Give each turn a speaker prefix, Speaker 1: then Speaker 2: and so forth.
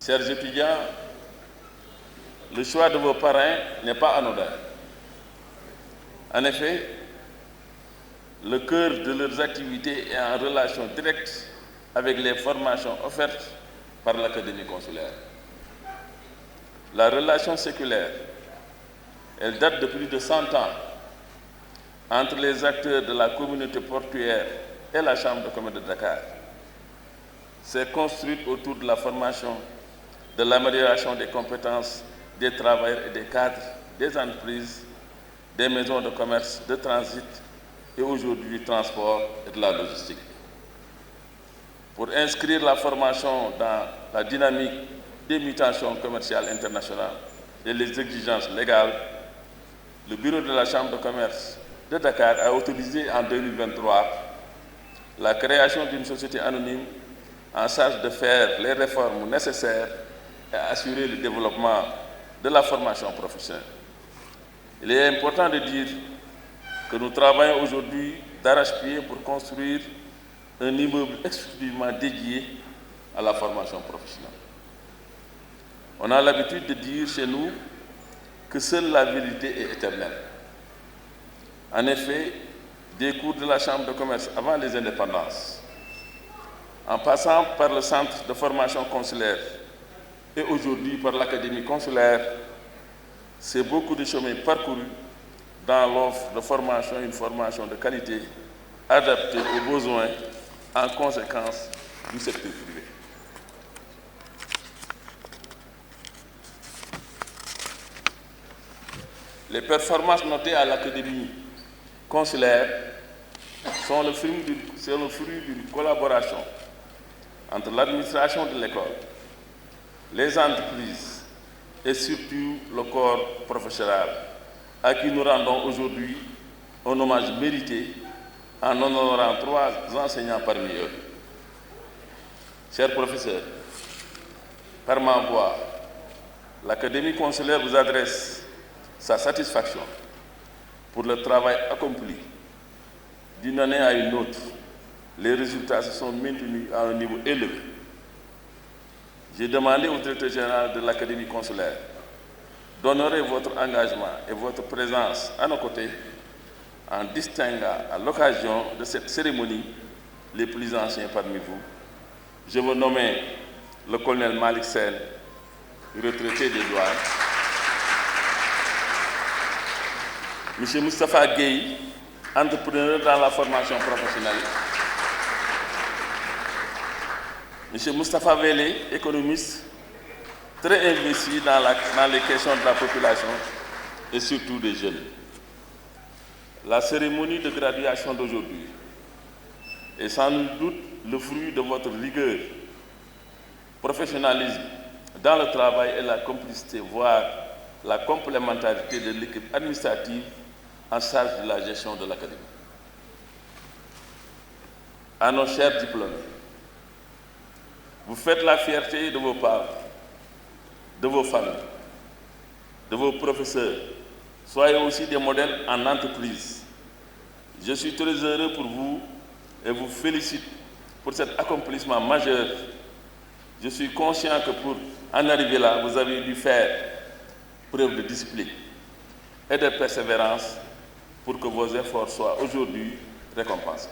Speaker 1: Chers étudiants, le choix de vos parrains n'est pas anodin. En effet, le cœur de leurs activités est en relation directe avec les formations offertes par l'Académie consulaire. La relation séculaire, elle date de plus de 100 ans entre les acteurs de la communauté portuaire et la Chambre de commerce de Dakar. C'est construite autour de la formation, de l'amélioration des compétences des travailleurs et des cadres, des entreprises, des maisons de commerce, de transit et aujourd'hui du transport et de la logistique. Pour inscrire la formation dans la dynamique des mutations commerciales internationales et les exigences légales, le bureau de la Chambre de commerce de Dakar a autorisé en 2023 la création d'une société anonyme en charge de faire les réformes nécessaires et assurer le développement de la formation professionnelle. Il est important de dire que nous travaillons aujourd'hui d'arrache-pied pour construire un immeuble exclusivement dédié à la formation professionnelle. On a l'habitude de dire chez nous que seule la vérité est éternelle. En effet, des cours de la Chambre de commerce avant les indépendances, en passant par le centre de formation consulaire et aujourd'hui par l'Académie consulaire, c'est beaucoup de chemin parcouru dans l'offre de formation, une formation de qualité adaptée aux besoins en conséquence du secteur privé. Les performances notées à l'Académie consulaire sont le fruit d'une collaboration entre l'administration de l'école, les entreprises et surtout le corps professoral, à qui nous rendons aujourd'hui un hommage mérité en honorant 3 enseignants parmi eux. Chers professeurs, par ma voix, l'Académie consulaire vous adresse sa satisfaction pour le travail accompli. D'une année à une autre, les résultats se sont maintenus à un niveau élevé. J'ai demandé au directeur général de l'Académie consulaire d'honorer votre engagement et votre présence à nos côtés en distinguant à l'occasion de cette cérémonie les plus anciens parmi vous. Je veux nommer le colonel Malik Sen, retraité des douanes, M. Moustapha Gueye, entrepreneur dans la formation professionnelle, M. Moustapha Vélé, économiste, très investi dans les questions de la population et surtout des jeunes. La cérémonie de graduation d'aujourd'hui est sans nul doute le fruit de votre rigueur, professionnalisme dans le travail et la complicité, voire la complémentarité de l'équipe administrative en charge de la gestion de l'Académie. À nos chers diplômés, vous faites la fierté de vos parents, de vos familles, de vos professeurs. Soyez aussi des modèles en entreprise. Je suis très heureux pour vous et vous félicite pour cet accomplissement majeur. Je suis conscient que pour en arriver là, vous avez dû faire preuve de discipline et de persévérance pour que vos efforts soient aujourd'hui récompensés.